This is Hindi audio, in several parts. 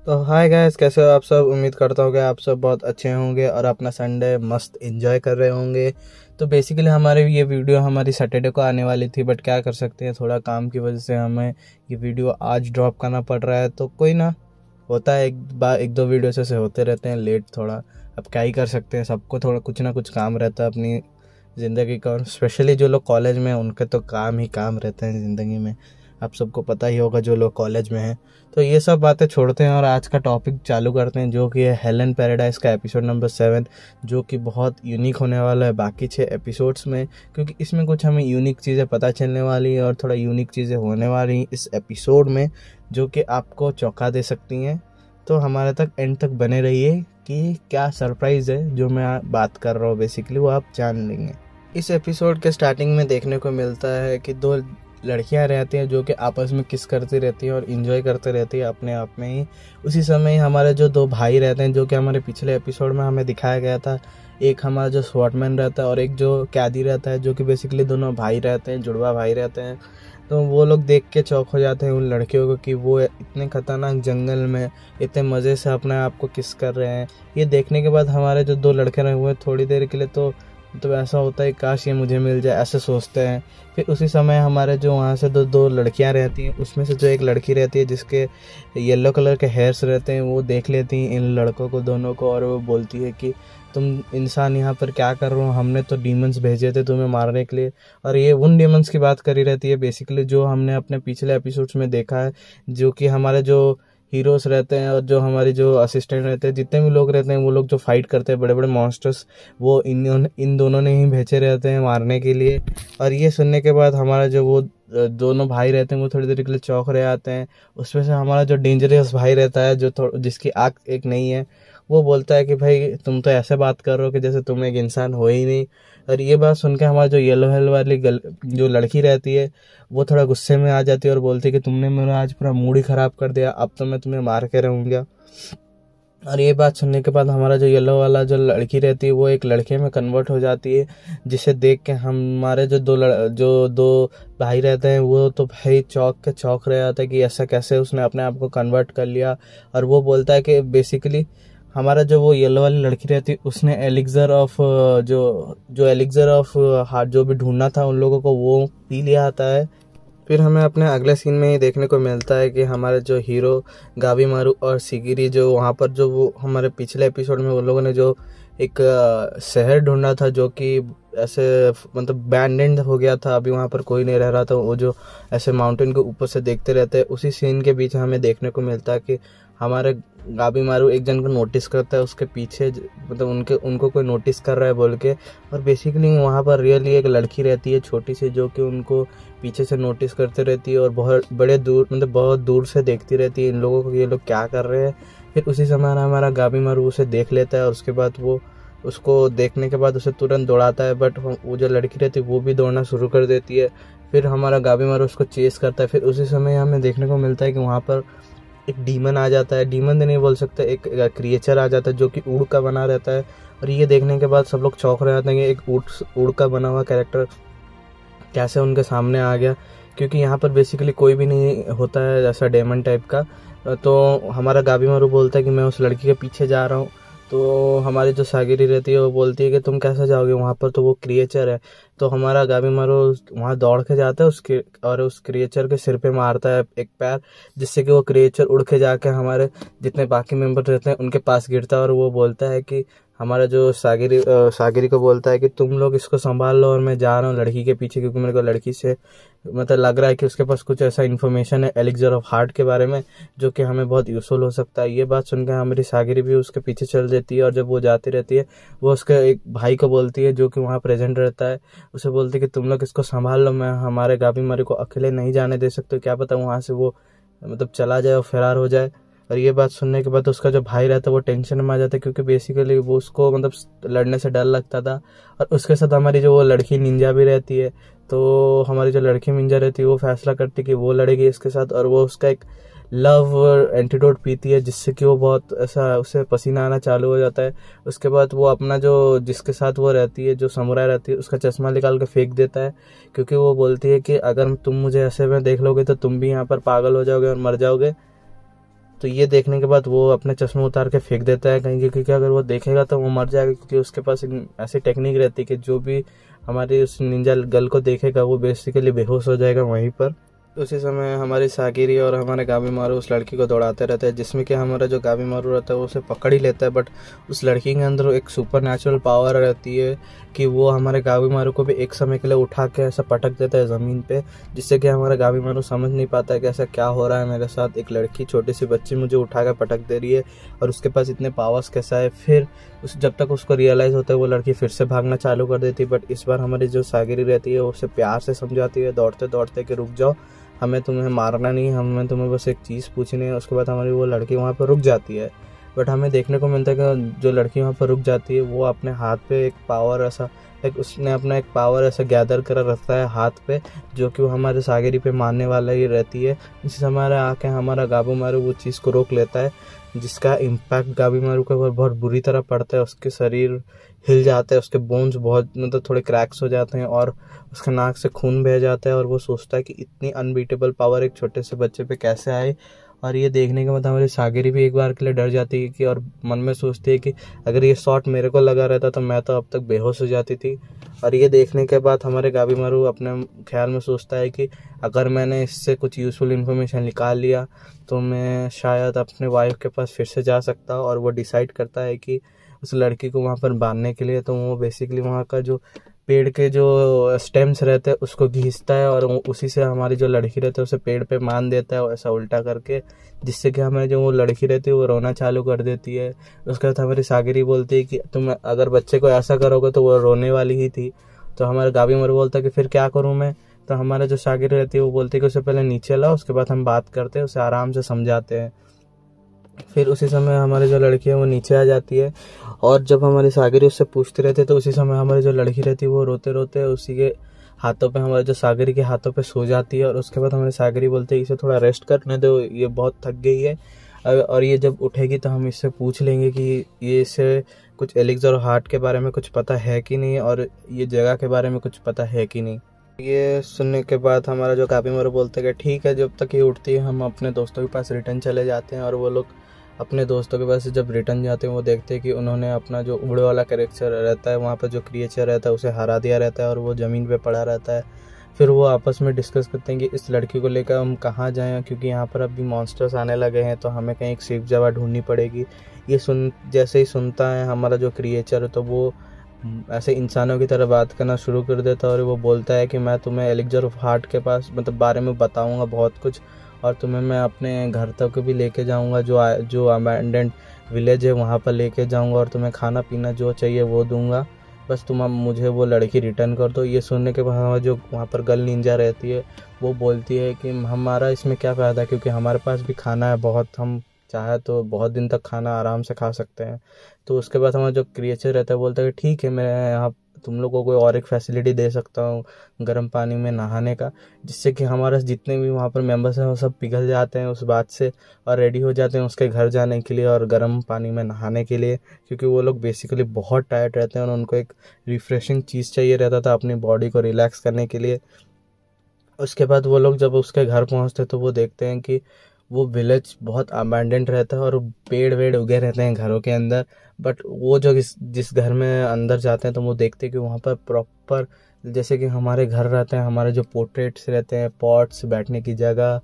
तो हाय गाइस, कैसे हो आप सब। उम्मीद करता हूँ कि आप सब बहुत अच्छे होंगे और अपना संडे मस्त एंजॉय कर रहे होंगे। तो बेसिकली हमारे ये वीडियो हमारी सैटरडे को आने वाली थी, बट क्या कर सकते हैं, थोड़ा काम की वजह से हमें ये वीडियो आज ड्रॉप करना पड़ रहा है। तो कोई ना, होता है एक दो वीडियो से होते रहते हैं लेट थोड़ा। अब क्या ही कर सकते हैं, सबको थोड़ा कुछ ना कुछ काम रहता है अपनी ज़िंदगी का। स्पेशली जो लोग कॉलेज में हैं उनके तो काम ही काम रहते हैं ज़िंदगी में। आप सबको पता ही होगा जो लोग कॉलेज में हैं। तो ये सब बातें छोड़ते हैं और आज का टॉपिक चालू करते हैं, जो कि है हेलन पैराडाइज का एपिसोड नंबर 7, जो कि बहुत यूनिक होने वाला है बाकी 6 एपिसोड्स में, क्योंकि इसमें कुछ हमें यूनिक चीज़ें पता चलने वाली है और थोड़ा यूनिक चीज़ें होने वाली इस एपिसोड में, जो कि आपको चौंका दे सकती हैं। तो हमारे तक एंड तक बने रहिए कि क्या सरप्राइज़ है जो मैं बात कर रहा हूँ, बेसिकली वो आप जान लेंगे। इस एपिसोड के स्टार्टिंग में देखने को मिलता है कि दो लड़कियां रहती हैं जो कि आपस में किस करती रहती हैं और इन्जॉय करते रहती है अपने आप में ही। उसी समय हमारे जो दो भाई रहते हैं, जो कि हमारे पिछले एपिसोड में हमें दिखाया गया था, एक हमारा जो स्वॉर्डमैन रहता है और एक जो कैदी रहता है, जो कि बेसिकली दोनों भाई रहते हैं, जुड़वा भाई रहते हैं। तो वो लोग देख के चौंक हो जाते हैं उन लड़कियों को कि वो इतने खतरनाक जंगल में इतने मज़े से अपने आप को किस कर रहे हैं। ये देखने के बाद हमारे जो दो लड़के रहे हुए थोड़ी देर के लिए तो ऐसा होता है काश ये मुझे मिल जाए, ऐसे सोचते हैं। फिर उसी समय हमारे जो वहाँ से दो लड़कियाँ रहती हैं, उसमें से जो एक लड़की रहती है जिसके येलो कलर के हेयर्स रहते हैं, वो देख लेती हैं इन लड़कों को दोनों को और वो बोलती है कि तुम इंसान यहाँ पर क्या कर रहे हो, हमने तो डीमंस भेजे थे तुम्हें मारने के लिए। और ये उन डीमंस की बात करी रहती है बेसिकली जो हमने अपने पिछले एपिसोड्स में देखा है, जो कि हमारे जो हीरोज रहते हैं और जो हमारी जो असिस्टेंट रहते हैं, जितने भी लोग रहते हैं, वो लोग जो फाइट करते हैं बड़े बड़े मॉन्स्टर्स, वो इन दोनों ने ही भेजे रहते हैं मारने के लिए। और ये सुनने के बाद हमारा जो वो दोनों भाई रहते हैं वो थोड़ी देर के लिए चौंक रहे आते हैं। उसमें से हमारा जो डेंजरस भाई रहता है, जो जिसकी आँख एक नहीं है, वो बोलता है कि भाई तुम तो ऐसे बात कर रहे हो कि जैसे तुम एक इंसान हो ही नहीं। और ये बात सुन के हमारा जो येलो हेल वाली जो लड़की रहती है, वो थोड़ा गुस्से में आ जाती है और बोलती है कि तुमने मेरा आज पूरा मूड ही ख़राब कर दिया, अब तो मैं तुम्हें मार के रहूँगा। और ये बात सुनने के बाद हमारा जो येलो वाला जो लड़की रहती है वो एक लड़के में कन्वर्ट हो जाती है, जिसे देख के हमारे जो दो भाई रहते हैं वो तो भाई चौंक रहे होते हैं कि ऐसा कैसे उसने अपने आप को कन्वर्ट कर लिया। और वो बोलता है कि बेसिकली हमारा जो वो येलो वाली लड़की रहती है उसने एलिक्सर ऑफ जो एलिक्सर ऑफ हार्ट जो भी ढूंढना था उन लोगों को, वो पी लिया आता है। फिर हमें अपने अगले सीन में ही देखने को मिलता है कि हमारे जो हीरो गाबीमारू और सिगिरी, जो वहाँ पर जो वो हमारे पिछले एपिसोड में वो लोगों ने जो एक शहर ढूंढा था जो कि ऐसे मतलब बैन्डेड हो गया था, अभी वहाँ पर कोई नहीं रह रहा था, वो जो ऐसे माउंटेन के ऊपर से देखते रहते हैं, उसी सीन के बीच हमें देखने को मिलता है कि हमारे गाबीमारू एक जन को नोटिस करता है उसके पीछे, मतलब उनको कोई नोटिस कर रहा है बोल के। और बेसिकली वहाँ पर रियली एक लड़की रहती है छोटी सी, जो कि उनको पीछे से नोटिस करते रहती है और बहुत दूर से देखती रहती है इन लोगों को, ये लोग क्या कर रहे हैं। फिर उसी समय हमारा गाबीमारू उसे देख लेता है और उसके बाद वो उसको देखने के बाद उसे तुरंत दौड़ाता है, बट वो जो लड़की रहती है वो भी दौड़ना शुरू कर देती है। फिर हमारा गाबीमारू उसको चेस करता है। फिर उसी समय हमें देखने को मिलता है कि वहाँ पर एक डीमन आ जाता है, डीमन नहीं बोल सकते, एक क्रिएचर आ जाता है जो कि ऊड़ का बना रहता है। और ये देखने के बाद सब लोग चौंक रहे होते हैं कि एक ऊड़ का बना हुआ कैरेक्टर कैसे उनके सामने आ गया, क्योंकि यहाँ पर बेसिकली कोई भी नहीं होता है ऐसा डेमन टाइप का। तो हमारा गाबीमारू बोलता है कि मैं उस लड़की के पीछे जा रहा हूँ। तो हमारी जो सागिरी रहती है वो बोलती है कि तुम कैसे जाओगे, वहाँ पर तो वो क्रिएचर है। तो हमारा गाबीमारू वहाँ दौड़ के जाता है और उस क्रिएचर के सिर पे मारता है एक पैर, जिससे कि वो क्रिएचर उड़ के जाके हमारे जितने बाकी मेंबर रहते हैं उनके पास गिरता है। और वो बोलता है कि हमारा जो सागिरी को बोलता है कि तुम लोग इसको संभाल लो और मैं जा रहा हूँ लड़की के पीछे, क्योंकि मेरे को लड़की से मतलब लग रहा है कि उसके पास कुछ ऐसा इन्फॉर्मेशन है एलिक्सर ऑफ हार्ट के बारे में, जो कि हमें बहुत यूजफुल हो सकता है। ये बात सुनकर हमारी सागिरी भी उसके पीछे चल देती है और जब वो जाती रहती है वो उसके एक भाई को बोलती है जो कि वहाँ प्रेजेंट रहता है, उसे बोलती है कि तुम लोग इसको संभाल लो, मैं हमारे गाबीमारू को अकेले नहीं जाने दे सकते, क्या पता वहाँ से वो मतलब चला जाए और फरार हो जाए। और ये बात सुनने के बाद उसका जो भाई रहता है वो टेंशन में आ जाता है, क्योंकि बेसिकली वो उसको मतलब लड़ने से डर लगता था। और उसके साथ हमारी जो वो लड़की निंजा भी रहती है, तो हमारी जो लड़की निंजा रहती है वो फैसला करती है कि वो लड़ेगी इसके साथ, और वो उसका एक लव एंटीडोट पीती है, जिससे कि वो बहुत ऐसा उसे पसीना आना चालू हो जाता है। उसके बाद वो अपना जो जिसके साथ वो रहती है, जो समुराई रहती है, उसका चश्मा निकाल के फेंक देता है, क्योंकि वो बोलती है कि अगर तुम मुझे ऐसे में देख लोगे तो तुम भी यहाँ पर पागल हो जाओगे और मर जाओगे। तो ये देखने के बाद वो अपने चश्मे उतार के फेंक देता है कहीं, क्योंकि अगर वो देखेगा तो वो मर जाएगा, क्योंकि उसके पास एक ऐसी टेक्निक रहती है कि जो भी हमारी उस निंजा गर्ल को देखेगा वो बेसिकली बेहोश हो जाएगा वहीं पर। उसी समय हमारी सागिरी और हमारे गाबीमारू उस लड़की को दौड़ाते रहते हैं, जिसमें कि हमारा जो गाबीमारू रहता है वो उसे पकड़ ही लेता है। बट उस लड़की के अंदर एक सुपर नेचुरल पावर रहती है कि वो हमारे गाबीमारू को भी एक समय के लिए उठा के ऐसा पटक देता है ज़मीन पे, जिससे कि हमारा गाबीमारू समझ नहीं पाता है कि ऐसा क्या हो रहा है मेरे साथ, एक लड़की छोटी सी बच्ची मुझे उठा कर पटक दे रही है और उसके पास इतने पावर्स कैसा है। फिर जब तक उसको रियलाइज़ होता है वो लड़की फिर से भागना चालू कर देती है। बट इस बार हमारी जो सागिरी रहती है वो उसे प्यार से समझाती है दौड़ते दौड़ते कि रुक जाओ, हमें तुम्हें मारना नहीं, हमें तुम्हें बस एक चीज़ पूछनी है। उसके बाद हमारी वो लड़की वहाँ पर रुक जाती है। बट हमें देखने को मिलता है कि जो लड़की वहाँ पर रुक जाती है वो अपने हाथ पे एक पावर ऐसा उसने अपना एक पावर ऐसा गैदर कर रखता है हाथ पे, जो कि वो हमारे सागिरी पे मारने वाला ही रहती है। इसी समय हमारे आके हमारा गाबीमारू वो चीज़ को रोक लेता है, जिसका इम्पैक्ट गाबीमारू के ऊपर बहुत बुरी तरह पड़ता है। उसके शरीर हिल जाता है, उसके बोन्स बहुत मतलब थोड़े क्रैक्स हो जाते हैं और उसके नाक से खून बह जाता है। और वो सोचता है कि इतनी अनबीटेबल पावर एक छोटे से बच्चे पे कैसे आई। और ये देखने के बाद हमारी सागिरी भी एक बार के लिए डर जाती है कि, और मन में सोचती है कि अगर ये शॉट मेरे को लगा रहता तो मैं तो अब तक बेहोश हो जाती थी। और ये देखने के बाद हमारे गाबीमारू अपने ख्याल में सोचता है कि अगर मैंने इससे कुछ यूज़फुल इन्फॉर्मेशन निकाल लिया तो मैं शायद अपने वाइफ के पास फिर से जा सकता। और वो डिसाइड करता है कि उस लड़की को वहाँ पर बांधने के लिए तो वो बेसिकली वहाँ का जो पेड़ के जो स्टेम्स रहते हैं उसको घिसता है और उसी से हमारी जो लड़की रहती है उसे पेड़ पे मान देता है ऐसा उल्टा करके, जिससे कि हमें जो वो लड़की रहती है वो रोना चालू कर देती है। उसके बाद हमारी सागिरी बोलती है कि तुम अगर बच्चे को ऐसा करोगे तो वो रोने वाली ही थी। तो हमारा गाबीमारू बोलता है कि फिर क्या करूँ मैं। तो हमारा जो सागिरी रहती है वो बोलती है कि उसे पहले नीचे लाओ, उसके बाद हम बात करते हैं, उसे आराम से समझाते हैं। फिर उसी समय हमारी जो लड़की है वो नीचे आ जाती है और जब हमारी सागिरी उससे पूछते रहते तो उसी समय हमारी जो लड़की रहती है वो रोते रोते उसी के हाथों पे, हमारे जो सागिरी के हाथों पे सो जाती है। और उसके बाद हमारी सागिरी बोलते हैं इसे थोड़ा रेस्ट करने दो, ये बहुत थक गई है और ये जब उठेगी तो हम इससे पूछ लेंगे कि ये इसे कुछ एलिक्सर और हार्ट के बारे में कुछ पता है कि नहीं और ये जगह के बारे में कुछ पता है कि नहीं। ये सुनने के बाद हमारा जो गाबीमारू बोलते हैं कि ठीक है, जब तक ये उठती है हम अपने दोस्तों के पास रिटर्न चले जाते हैं। और वो लोग अपने दोस्तों के पास जब रिटर्न जाते हैं वो देखते हैं कि उन्होंने अपना जो उड़े वाला कैरेक्टर रहता है वहाँ पर जो क्रिएचर रहता है उसे हरा दिया रहता है और वो ज़मीन पे पड़ा रहता है। फिर वो आपस में डिस्कस करते हैं कि इस लड़की को लेकर हम कहाँ जाएं, क्योंकि यहाँ पर अभी मॉन्स्टर्स आने लगे हैं तो हमें कहीं एक सेफ जगह ढूंढनी पड़ेगी। ये जैसे ही सुनता है हमारा जो क्रिएचर तो वो ऐसे इंसानों की तरह बात करना शुरू कर देता है और वो बोलता है कि मैं तुम्हें एलिक्सर ऑफ हार्ट के पास मतलब बारे में बताऊंगा बहुत कुछ, और तुम्हें मैं अपने घर तक भी लेके जाऊंगा, जो अबैंडन्ड विलेज है वहाँ पर लेके जाऊंगा और तुम्हें खाना पीना जो चाहिए वो दूंगा, बस तुम अब मुझे वो लड़की रिटर्न कर दो। ये सुनने के बाद जो वहाँ पर गर्ल निंजा रहती है वो बोलती है कि हमारा इसमें क्या फ़ायदा, क्योंकि हमारे पास भी खाना है बहुत, हम चाहे तो बहुत दिन तक खाना आराम से खा सकते हैं। तो उसके बाद हमारा जो क्रिएचर रहता है बोलता है कि ठीक है, मैं यहाँ तुम लोगों को और एक फैसिलिटी दे सकता हूँ गर्म पानी में नहाने का, जिससे कि हमारे जितने भी वहाँ पर मेंबर्स हैं वो सब पिघल जाते हैं उस बात से और रेडी हो जाते हैं उसके घर जाने के लिए और गर्म पानी में नहाने के लिए, क्योंकि वो लोग बेसिकली बहुत टायर्ड रहते हैं और उनको एक रिफ्रेशिंग चीज़ चाहिए रहता था अपनी बॉडी को रिलैक्स करने के लिए। उसके बाद वो लोग जब उसके घर पहुँचते तो वो देखते हैं कि वो विलेज बहुत अबैंडेंट रहता है और पेड़ वेड़ उगे रहते हैं घरों के अंदर। बट वो जो जिस घर में अंदर जाते हैं तो वो देखते हैं कि वहाँ पर प्रॉपर जैसे कि हमारे घर रहते हैं, हमारे जो पोर्ट्रेट्स रहते हैं, पॉट्स, बैठने की जगह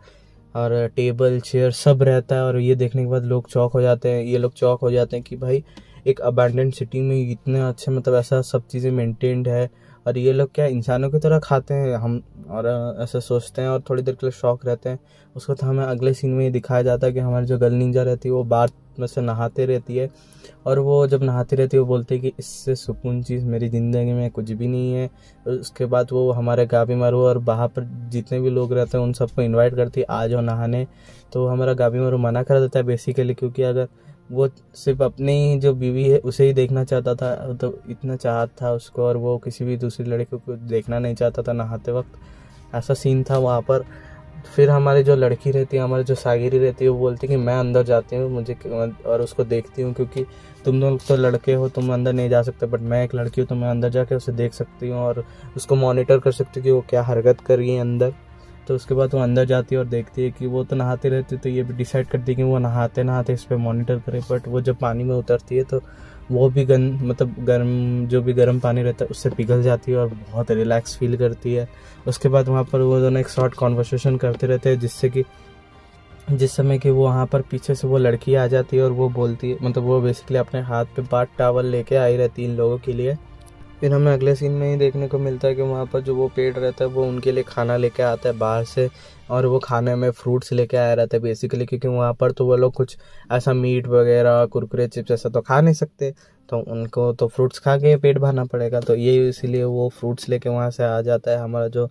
और टेबल चेयर सब रहता है। और ये देखने के बाद लोग चौक हो जाते हैं, ये लोग चौक हो जाते हैं कि भाई एक अबैंडेंट सिटी में इतने अच्छे मतलब ऐसा सब चीज़ें मेंटेन्ड है और ये लोग क्या इंसानों की तरह खाते हैं हम, और ऐसा सोचते हैं और थोड़ी देर के लिए शौक रहते हैं। उसको तो हमें अगले सीन में ये दिखाया जाता है कि हमारी जो गर्ल निंजा रहती है वो बार में से नहाते रहती है और वो जब नहाती रहती है वो बोलती है कि इससे सुकून चीज़ मेरी ज़िंदगी में कुछ भी नहीं है। उसके बाद वो हमारे गाबीमारू और वहाँ पर जितने भी लोग रहते हैं उन सबको इन्वाइट करती है आ जाओ नहाने। तो हमारा गाबीमारू मना कर देता है बेसिकली, क्योंकि अगर वो सिर्फ अपनी जो बीवी है उसे ही देखना चाहता था, तो इतना चाहत था उसको और वो किसी भी दूसरी लड़की को देखना नहीं चाहता था नहाते वक्त, ऐसा सीन था वहाँ पर। फिर हमारी जो लड़की रहती है, हमारी जो सागिरी रहती है वो बोलती है कि मैं अंदर जाती हूँ मुझे और उसको देखती हूँ, क्योंकि तुम लोग तो लड़के हो तुम अंदर नहीं जा सकते, बट मैं एक लड़की हूँ तो मैं अंदर जाके उसे देख सकती हूँ और उसको मॉनिटर कर सकती हूँ कि वो क्या हरकत कर रही है अंदर। तो उसके बाद वो अंदर जाती है और देखती है कि वो तो नहाते रहते, तो ये भी डिसाइड करती है कि वो नहाते नहाते इस पर मॉनिटर करे। बट वो जब पानी में उतरती है तो वो भी गर्म जो भी गर्म पानी रहता है उससे पिघल जाती है और बहुत रिलैक्स फील करती है। उसके बाद वहाँ पर वो दोनों एक शॉर्ट कॉन्वर्सेशन करते रहते हैं, जिस समय कि वो वहाँ पर पीछे से वो लड़की आ जाती है और वो बोलती है, मतलब वो बेसिकली अपने हाथ पे बाथ टॉवल लेके आई रहती है इन लोगों के लिए। फिर हमें अगले सीन में ही देखने को मिलता है कि वहाँ पर जो वो पेड़ रहता है वो उनके लिए खाना लेके आता है बाहर से, और वो खाने में फ्रूट्स लेके आया रहता है बेसिकली, क्योंकि वहाँ पर तो वो लोग कुछ ऐसा मीट वगैरह कुरकुरे चिप्स ऐसा तो खा नहीं सकते, तो उनको तो फ्रूट्स खा के पेट भरना पड़ेगा। तो ये इसीलिए वो फ्रूट्स लेके वहाँ से आ जाता है हमारा जो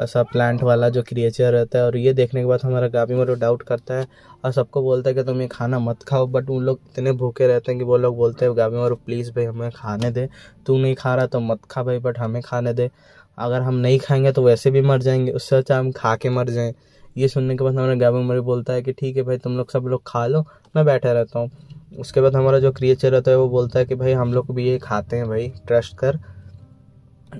ऐसा प्लांट वाला जो क्रिएचर रहता है। और ये देखने के बाद हमारा गाबीमारू डाउट करता है और सबको बोलता है कि तुम ये खाना मत खाओ, बट उन लोग इतने भूखे रहते हैं कि वो लोग बोलते हैं गाबीमारू प्लीज़ भाई हमें खाने दे, तू नहीं खा रहा तो मत खा भाई, बट हमें खाने दे, अगर हम नहीं खाएंगे तो वैसे भी मर जाएंगे, उससे अच्छा हम खा के मर जाएं। ये सुनने के बाद हमारा गाबीमारू बोलता है कि ठीक है भाई तुम लोग सब लोग खा लो, मैं बैठा रहता हूँ। उसके बाद हमारा जो क्रिएचर रहता है वो बोलता है कि भाई हम लोग भी ये खाते हैं भाई, ट्रस्ट कर,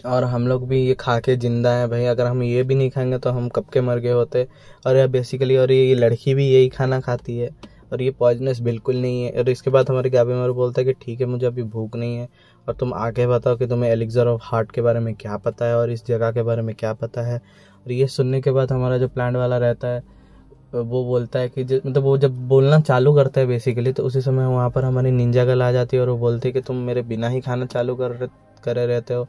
और हम लोग भी ये खा के जिंदा हैं भाई, अगर हम ये भी नहीं खाएंगे तो हम कब के मर गए होते। और यह बेसिकली और ये लड़की भी यही खाना खाती है और ये पॉइजनस बिल्कुल नहीं है। और इसके बाद हमारे गाबीमारू बोलता है कि ठीक है मुझे अभी भूख नहीं है और तुम आगे बताओ कि तुम्हें एलिक्सर ऑफ हार्ट के बारे में क्या पता है और इस जगह के बारे में क्या पता है। और ये सुनने के बाद हमारा जो प्लांट वाला रहता है वो बोलता है कि मतलब वो जब बोलना चालू करता है बेसिकली, तो उसी समय वहाँ पर हमारी निंजा गर्ल आ जाती है और वो बोलती है कि तुम मेरे बिना ही खाना चालू करे रहते हो।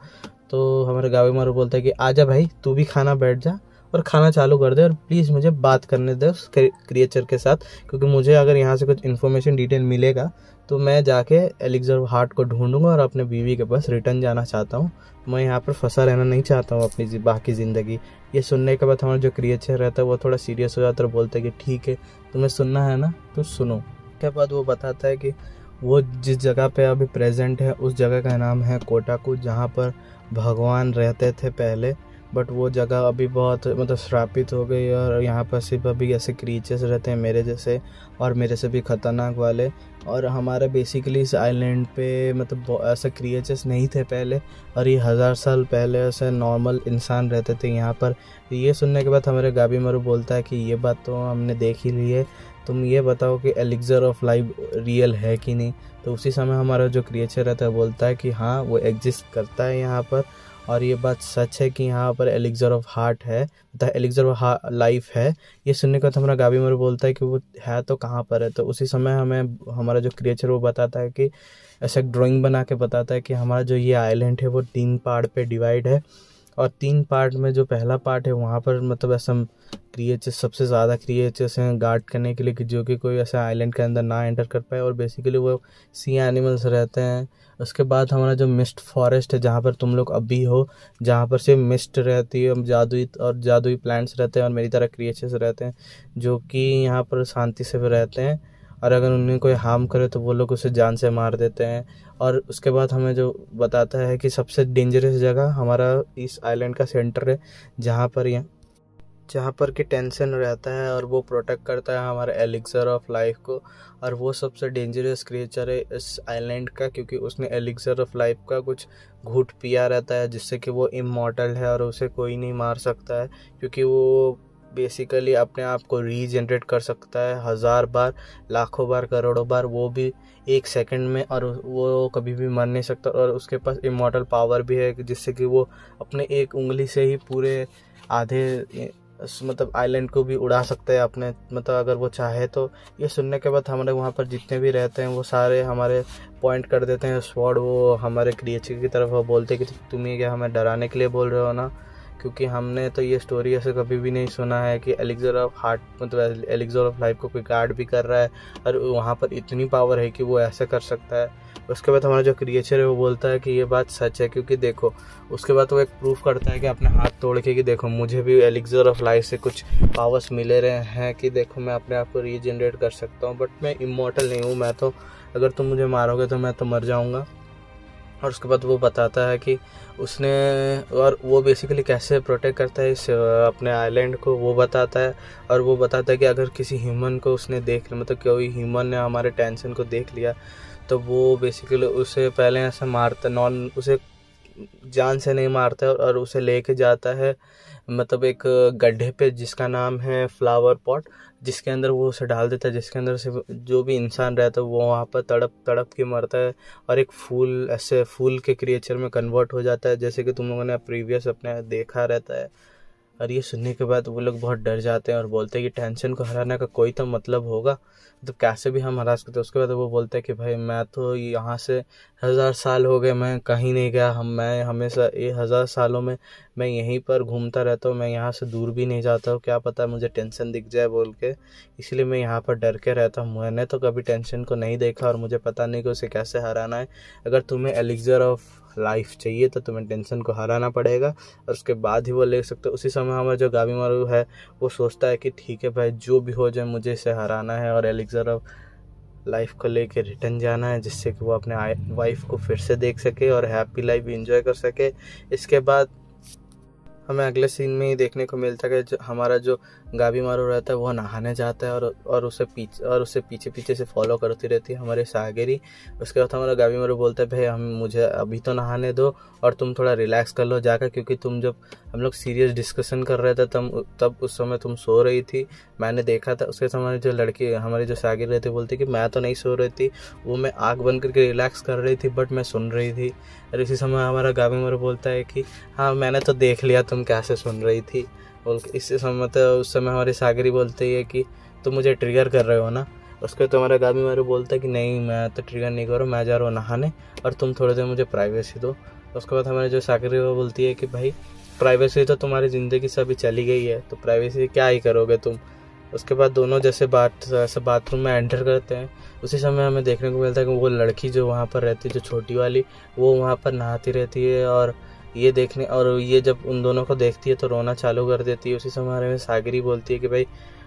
तो हमारे गाबीमारू बोलता है कि आजा भाई तू भी खाना बैठ जा और खाना चालू कर दे और प्लीज़ मुझे बात करने दे उस क्रिएचर के साथ, क्योंकि मुझे अगर यहाँ से कुछ इन्फॉर्मेशन डिटेल मिलेगा तो मैं जाके एलिक्सर ऑफ हार्ट को ढूंढूंगा और अपने बीवी के पास रिटर्न जाना चाहता हूँ, मैं यहाँ पर फंसा रहना नहीं चाहता हूँ अपनी बाकी ज़िंदगी। ये सुनने के बाद हमारा जो क्रिएचर रहता है वो थोड़ा सीरियस हो जाता है और बोलता है कि ठीक है तुम्हें सुनना है ना तो सुनो। के बाद वो बताता है कि वो जिस जगह पे अभी प्रेजेंट है उस जगह का नाम है कोटाकू, जहाँ पर भगवान रहते थे पहले, बट वो जगह अभी बहुत मतलब श्रापित हो गई और यहाँ पर सिर्फ अभी ऐसे क्रीचर्स रहते हैं मेरे जैसे और मेरे से भी ख़तरनाक वाले। और हमारे बेसिकली इस आइलैंड पे मतलब ऐसे क्रिएचर्स नहीं थे पहले, और ये 1000 साल पहले ऐसे नॉर्मल इंसान रहते थे यहाँ पर। ये सुनने के बाद हमारे गाबीमारू बोलता है कि ये बात तो हमने देख ही ली है, तुम ये बताओ कि एलिक्सर ऑफ लाइफ रियल है कि नहीं। तो उसी समय हमारा जो क्रिएचर रहता है बोलता है कि हाँ वो एग्जिस्ट करता है यहाँ पर, और ये बात सच है कि यहाँ पर एलिक्सर ऑफ हार्ट है, एलिक्सर ऑफ लाइफ है। ये सुनने के बाद हमारा गाबीमारू बोलता है कि वो है तो कहाँ पर है। तो उसी समय हमें हमारा जो क्रिएचर वो बताता है कि ऐसा ड्राइंग बना के बताता है कि हमारा जो ये आइलैंड है वो 3 पार्ट पे डिवाइड है, और 3 पार्ट में जो पहला पार्ट है वहाँ पर मतलब ऐसा क्रिएचर्स सबसे ज़्यादा क्रिएचर्स हैं गार्ड करने के लिए कि जो कि कोई ऐसा आइलैंड के अंदर ना एंटर कर पाए, और बेसिकली वो सी एनिमल्स रहते हैं। उसके बाद हमारा जो मिस्ट फॉरेस्ट है जहाँ पर तुम लोग अभी हो, जहाँ पर सिर्फ मिस्ट रहती है, जादुई प्लांट्स रहते हैं और मेरी तरह क्रिएचर्स रहते हैं जो कि यहाँ पर शांति से रहते हैं, और अगर उन्हें कोई हार्म करे तो वो लोग उसे जान से मार देते हैं। और उसके बाद हमें जो बताता है कि सबसे डेंजरस जगह हमारा इस आइलैंड का सेंटर है, जहाँ पर कि टेंशन रहता है और वो प्रोटेक्ट करता है हमारे एलिक्सर ऑफ लाइफ को। और वो सबसे डेंजरस क्रिएचर है इस आइलैंड का, क्योंकि उसने एलिक्सर ऑफ लाइफ का कुछ घूंट पिया रहता है जिससे कि वो इमॉर्टल है और उसे कोई नहीं मार सकता है, क्योंकि वो बेसिकली अपने आप को रीजनरेट कर सकता है 1000 बार, लाखों बार, करोड़ों बार, वो भी 1 सेकंड में, और वो कभी भी मर नहीं सकता। और उसके पास इमॉर्टल पावर भी है जिससे कि वो अपने एक उंगली से ही पूरे आधे मतलब आइलैंड को भी उड़ा सकते हैं अपने, मतलब अगर वो चाहे तो। ये सुनने के बाद हमारे वहाँ पर जितने भी रहते हैं वो सारे हमारे पॉइंट कर देते हैं स्वॉर्ड वो हमारे क्रिएचर की तरफ, वो बोलते हैं कि तुम ये क्या हमें डराने के लिए बोल रहे हो ना, क्योंकि हमने तो ये स्टोरी ऐसे कभी भी नहीं सुना है कि एलिक्सर ऑफ हार्ट मतलब एलिक्सर ऑफ लाइफ को कोई गार्ड भी कर रहा है और वहाँ पर इतनी पावर है कि वो ऐसा कर सकता है। उसके बाद हमारा जो क्रिएचर है वो बोलता है कि ये बात सच है, क्योंकि देखो उसके बाद वो एक प्रूफ करता है कि अपने हाथ तोड़ के कि देखो मुझे भी एलिक्सर ऑफ लाइफ से कुछ पावर्स मिले रहे हैं, कि देखो मैं अपने आप को रीजनरेट कर सकता हूँ, बट मैं इमॉर्टल नहीं हूँ, मैं तो अगर तुम मुझे मारोगे तो मैं तो मर जाऊँगा। और उसके बाद वो बताता है कि उसने और वो बेसिकली कैसे प्रोटेक्ट करता है इस अपने आइलैंड को वो बताता है। और वो बताता है कि अगर किसी ह्यूमन को उसने देख मतलब कोई ह्यूमन ने हमारे टेंशन को देख लिया तो वो बेसिकली उसे पहले ऐसा मारता उसे जान से नहीं मारता है और उसे लेके जाता है मतलब एक गड्ढे पे जिसका नाम है फ्लावर पॉट, जिसके अंदर वो उसे डाल देता है, जिसके अंदर से जो भी इंसान रहता है वो वहाँ पर तड़प तड़प के मरता है और एक फूल ऐसे फूल के क्रिएचर में कन्वर्ट हो जाता है, जैसे कि तुम लोगों ने प्रीवियस अपने देखा रहता है। और ये सुनने के बाद वो लोग बहुत डर जाते हैं और बोलते हैं कि टेंशन को हराने का कोई तो मतलब होगा, तो कैसे भी हम हरा सकते हैं। उसके बाद वो बोलते हैं कि भाई मैं तो यहाँ से 1000 साल हो गए, मैं कहीं नहीं गया, मैं हमेशा ये 1000 सालों में मैं यहीं पर घूमता रहता हूँ, मैं यहाँ से दूर भी नहीं जाता हूँ, क्या पता मुझे टेंशन दिख जाए बोल के, इसलिए मैं यहाँ पर डर के रहता हूँ। मैंने तो कभी टेंशन को नहीं देखा और मुझे पता नहीं कि उसे कैसे हराना है। अगर तुम्हें एलिक्सर ऑफ लाइफ चाहिए तो तुम्हें टेंशन को हराना पड़ेगा और उसके बाद ही वो ले सकते हो। उसी समय हमारा जो गाबीमारू है वो सोचता है कि ठीक है भाई, जो भी हो जाए मुझे इसे हराना है और एलिक्सर ऑफ लाइफ को लेके रिटर्न जाना है, जिससे कि वो अपने वाइफ को फिर से देख सके और हैप्पी लाइफ एंजॉय कर सके। इसके बाद हमें अगले सीन में ही देखने को मिलता है कि हमारा जो गाबीमारू रहता है वो नहाने जाता है और उसे पीछे पीछे से फॉलो करती रहती है हमारे सागरी। उसके बाद हमारा गाबीमारू बोलता है भाई मुझे अभी तो नहाने दो और तुम थोड़ा रिलैक्स कर लो जाकर, क्योंकि जब हम लोग सीरियस डिस्कशन कर रहे थे तब उस समय तुम सो रही थी, मैंने देखा था। उसके समय हमारी जो सागिर रहती बोलती कि मैं तो नहीं सो रही थी, वो मैं आँख बंद करके रिलैक्स कर रही थी बट मैं सुन रही थी। और इसी समय हमारा गाबीमारू बोलता है कि हाँ मैंने तो देख लिया तुम कैसे सुन रही थी बोल के। इससे समय तो उस समय हमारी सागरी बोलती है कि तुम मुझे ट्रिगर कर रहे हो ना। उसके तो हमारा गाबीमारू बोलता है कि नहीं मैं तो ट्रिगर नहीं कर रहा हूँ, मैं जा रहा हूँ नहाने और तुम थोड़ी देर मुझे प्राइवेसी दो। उसके बाद हमारी जो सागरी वो बोलती है कि भाई प्राइवेसी तो तुम्हारी ज़िंदगी से अभी चली गई है, तो प्राइवेसी क्या ही करोगे तुम। उसके बाद दोनों जैसे बाथरूम में एंटर करते हैं, उसी समय हमें देखने को मिलता है कि वो लड़की जो वहाँ पर रहती है जो छोटी वाली, वो वहाँ पर नहाती रहती है और ये जब उन दोनों को देखती है तो रोना चालू कर देती है। उसी समय में सागरी बोलती है कि भाई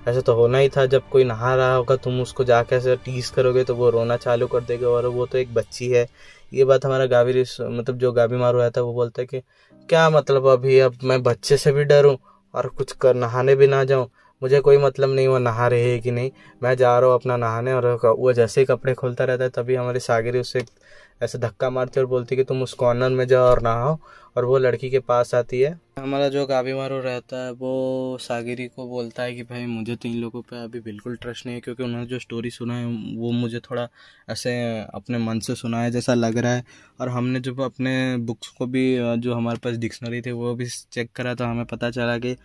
ऐसा तो होना ही था, जब कोई नहा रहा होगा तुम उसको जाके ऐसे टीज करोगे तो वो रोना चालू कर देगा और वो तो एक बच्ची है। ये बात हमारा मतलब जो गाबीमारू रहता है वो बोलता है कि क्या मतलब अभी अब मैं बच्चे से भी डरूं और कुछ कर नहाने भी ना जाऊं, मुझे कोई मतलब नहीं वो नहा रही है कि नहीं, मैं जा रहा हूँ अपना नहाने। और वो जैसे ही कपड़े खोलता रहता है तभी हमारी सागरी उससे ऐसे धक्का मारती है और बोलती है कि तुम उस कॉर्नर में जाओ और नहाओ, और वो लड़की के पास आती है। हमारा जो गाबीमारू रहता है वो सागरी को बोलता है कि भाई मुझे तो इन लोगों पे अभी बिल्कुल ट्रस्ट नहीं है, क्योंकि उन्होंने जो स्टोरी सुना है वो मुझे थोड़ा ऐसे अपने मन से सुना है जैसा लग रहा है। और हमने जब अपने बुक्स को भी जो हमारे पास डिक्शनरी थे वो भी चेक करा तो हमें पता चला कि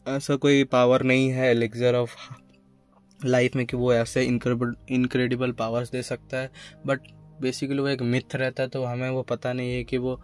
ऐसा कोई पावर नहीं है एलिक्सर ऑफ लाइफ में कि वो ऐसे इनक्रेडिबल पावर्स दे सकता है, बट बेसिकली वो एक मिथ रहता है, तो हमें वो पता नहीं है कि वो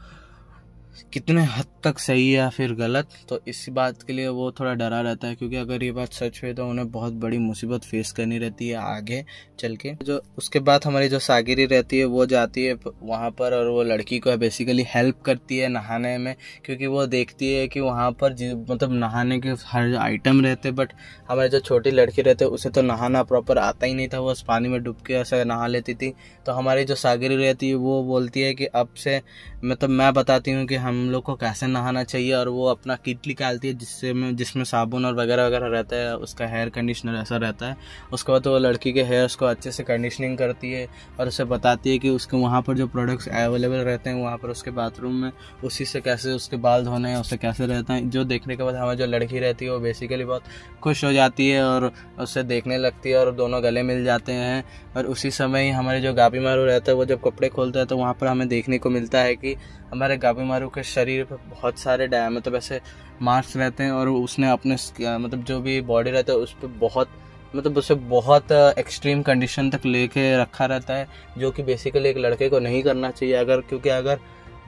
कितने हद तक सही है या फिर गलत। तो इस बात के लिए वो थोड़ा डरा रहता है, क्योंकि अगर ये बात सच है तो उन्हें बहुत बड़ी मुसीबत फेस करनी रहती है आगे चल के। जो उसके बाद हमारी जो सागिरी रहती है वो जाती है वहाँ पर और वो लड़की को बेसिकली हेल्प करती है नहाने में, क्योंकि वो देखती है कि वहाँ पर मतलब नहाने के हर आइटम रहते, बट हमारी जो छोटी लड़की रहती है उसे तो नहाना प्रॉपर आता ही नहीं था, वो उस पानी में डूब के ऐसा नहा लेती थी। तो हमारी जो सागिरी रहती है वो बोलती है कि अब से मतलब मैं बताती हूँ कि हम लोग को कैसे नहाना चाहिए, और वो अपना किट निकालती है जिसमें साबुन और वगैरह वगैरह रहता है, उसका हेयर कंडीशनर ऐसा रहता है। उसके बाद वो लड़की के हेयर्स को अच्छे से कंडीशनिंग करती है और उसे बताती है कि उसके वहाँ पर जो प्रोडक्ट्स अवेलेबल रहते हैं वहाँ पर उसके बाथरूम में, उसी से कैसे उसके बाल धोने हैं, उससे कैसे रहता है। जो देखने के बाद हमारी जो लड़की रहती है वो बेसिकली बहुत खुश हो जाती है और उससे देखने लगती है और दोनों गले मिल जाते हैं। और उसी समय ही हमारे जो गाबीमारू रहता है वो जब कपड़े खोलता है तो वहाँ पर हमें देखने को मिलता है कि हमारे गाबीमारू के शरीर पर बहुत सारे मतलब ऐसे मार्क्स रहते हैं, और उसने अपने मतलब जो भी बॉडी रहता है उस पर उसे बहुत एक्सट्रीम कंडीशन तक लेके रखा रहता है, जो कि बेसिकली एक लड़के को नहीं करना चाहिए। क्योंकि अगर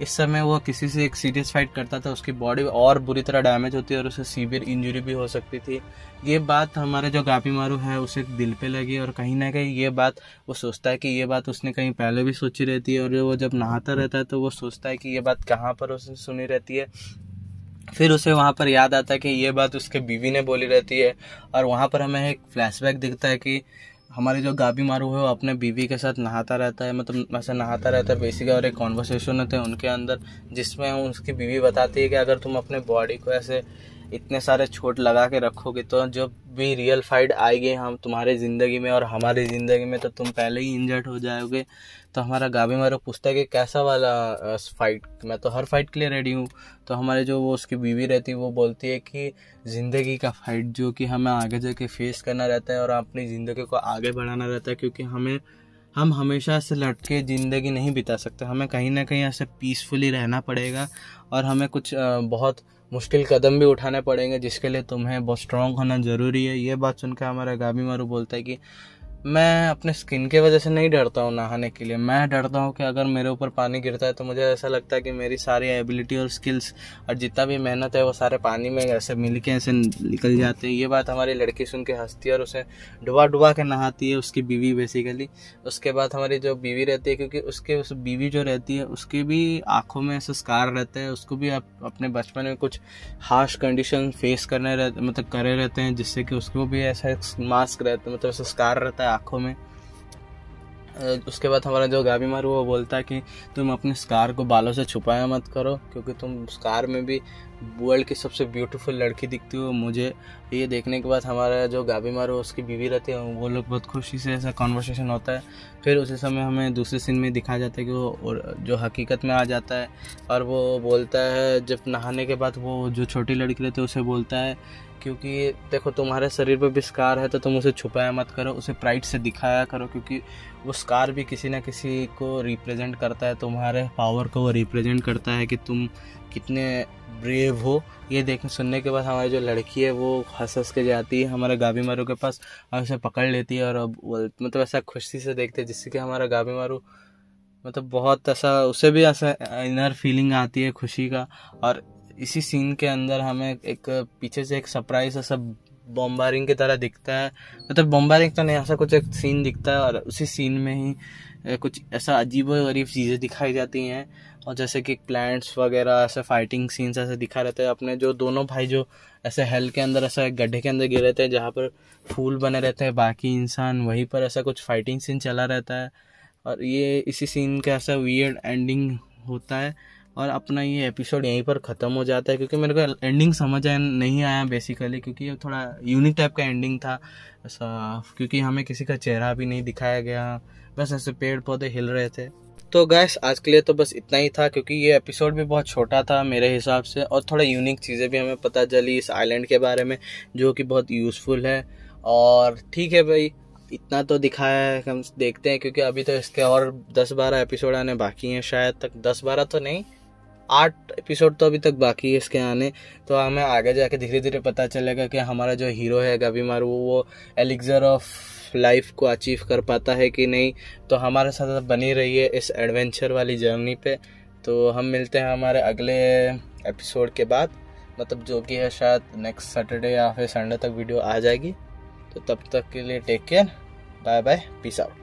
इस समय वो किसी से एक सीरियस फाइट करता था उसकी बॉडी और बुरी तरह डैमेज होती है और उसे सीवियर इंजरी भी हो सकती थी। ये बात हमारे जो गाबीमारू है उसे दिल पे लगी, और कहीं ना कहीं ये बात वो सोचता है कि ये बात उसने कहीं पहले भी सोची रहती है, और वो जब नहाता रहता है तो वो सोचता है कि ये बात कहाँ पर उसने सुनी रहती है। फिर उसे वहाँ पर याद आता है कि ये बात उसके बीवी ने बोली रहती है, और वहाँ पर हमें एक फ्लैशबैक दिखता है कि हमारे जो गाबीमारू है वो अपने बीवी के साथ नहाता रहता है, मतलब ऐसा नहाता रहता है बेसिकली, और एक कॉन्वर्सेशन होते हैं उनके अंदर जिसमें उसकी बीवी बताती है कि अगर तुम अपने बॉडी को ऐसे इतने सारे चोट लगा के रखोगे तो जो भी रियल फाइट आएगी हम तुम्हारे ज़िंदगी में और हमारी ज़िंदगी में, तो तुम पहले ही इंजर्ड हो जाओगे। तो हमारा गाबीमारू पूछता है कि कैसा वाला फाइट, मैं तो हर फाइट के लिए रेडी हूँ। तो हमारे जो वो उसकी बीवी रहती है वो बोलती है कि ज़िंदगी का फाइट जो कि हमें आगे जाके फेस करना रहता है और अपनी ज़िंदगी को आगे बढ़ाना रहता है, क्योंकि हम हमेशा से लड़के ज़िंदगी नहीं बिता सकते, हमें कहीं ना कहीं ऐसे पीसफुली रहना पड़ेगा और हमें कुछ बहुत मुश्किल कदम भी उठाने पड़ेंगे, जिसके लिए तुम्हें बहुत स्ट्रॉन्ग होना ज़रूरी है। ये बात सुनकर हमारा गाबीमारू बोलता है कि मैं अपने स्किन के वजह से नहीं डरता हूँ नहाने के लिए, मैं डरता हूँ कि अगर मेरे ऊपर पानी गिरता है तो मुझे ऐसा लगता है कि मेरी सारी एबिलिटी और स्किल्स और जितना भी मेहनत है वो सारे पानी में ऐसे मिल के ऐसे निकल जाते हैं। ये बात हमारी लड़की सुन के हंसती है और उसे डुबा डुबा के नहाती है, उसकी बीवी बेसिकली। उसके बाद हमारी जो बीवी रहती है, क्योंकि उस बीवी जो रहती है उसकी भी आँखों में ऐसे स्कार रहते हैं, उसको भी अपने बचपन में कुछ हार्श कंडीशन फेस करने रहते मतलब करे रहते हैं, जिससे कि उसको भी ऐसा मास्क रहता है, मतलब ऐसा स्कार रहता है आँखों में। उसके बाद हमारा जो गाबीमारू वो बोलता है कि तुम अपने स्कार को बालों से छुपाया मत करो, क्योंकि तुम स्कार में भी वर्ल्ड की सबसे ब्यूटीफुल लड़की दिखती हो मुझे। ये देखने के बाद हमारा जो गाबीमारू उसकी बीवी रहती है वो लोग बहुत खुशी से ऐसा कॉन्वर्सेशन होता है। फिर उसी समय हमें दूसरे सीन में दिखाया जाता है कि वो जो हकीकत में आ जाता है और वो बोलता है, जब नहाने के बाद वो जो छोटी लड़की रहती है उसे बोलता है, क्योंकि देखो तुम्हारे शरीर पे भी स्कार है तो तुम उसे छुपाया मत करो, उसे प्राइड से दिखाया करो, क्योंकि वो स्कार भी किसी ना किसी को रिप्रेजेंट करता है, तुम्हारे पावर को वो रिप्रेजेंट करता है कि तुम कितने ब्रेव हो। ये देखने सुनने के बाद हमारी जो लड़की है वो हंस के जाती है हमारे गाबीमारू के पास और उसे पकड़ लेती है और अब मतलब ऐसा खुशी से देखते हैं, जिससे कि हमारा गाबीमारू मतलब बहुत ऐसा उसे भी ऐसा इनर फीलिंग आती है खुशी का। और इसी सीन के अंदर हमें एक पीछे से एक सरप्राइज ऐसा बॉम्बारिंग की तरह दिखता है, मतलब बॉम्बारिंग तो नहीं, ऐसा कुछ एक सीन दिखता है और उसी सीन में ही कुछ ऐसा अजीब और गरीब चीज़ें दिखाई जाती हैं। और जैसे कि प्लांट्स वगैरह ऐसे फाइटिंग सीन्स ऐसे दिखा रहते हैं, अपने जो दोनों भाई जो ऐसे हेल के अंदर ऐसा एक गड्ढे के अंदर गिरे रहते हैं जहाँ पर फूल बने रहते हैं, बाकी इंसान वहीं पर ऐसा कुछ फाइटिंग सीन चला रहता है। और ये इसी सीन का ऐसा वियर्ड एंडिंग होता है और अपना ये एपिसोड यहीं पर ख़त्म हो जाता है, क्योंकि मेरे को एंडिंग समझ नहीं आया बेसिकली, क्योंकि ये थोड़ा यूनिक टाइप का एंडिंग था ऐसा, क्योंकि हमें किसी का चेहरा भी नहीं दिखाया गया, बस ऐसे पेड़ पौधे हिल रहे थे। तो गाइस आज के लिए तो बस इतना ही था, क्योंकि ये एपिसोड भी बहुत छोटा था मेरे हिसाब से और थोड़ा यूनिक चीज़ें भी हमें पता चली इस आइलैंड के बारे में, जो कि बहुत यूज़फुल है। और ठीक है भाई, इतना तो दिखाया है, हम देखते हैं, क्योंकि अभी तो इसके और 10-12 एपिसोड आने बाकी हैं, शायद तक 10-12 तो नहीं 8 एपिसोड तो अभी तक बाकी है इसके आने। तो हमें आगे जाके धीरे धीरे पता चलेगा कि हमारा जो हीरो है गाबीमारू वो एलिक्सर ऑफ लाइफ को अचीव कर पाता है कि नहीं। तो हमारे साथ बनी रही है इस एडवेंचर वाली जर्नी पे। तो हम मिलते हैं हमारे अगले एपिसोड के बाद, मतलब जो कि है शायद नेक्स्ट सैटरडे या फिर संडे तक वीडियो आ जाएगी। तो तब तक के लिए take care, bye bye, peace out.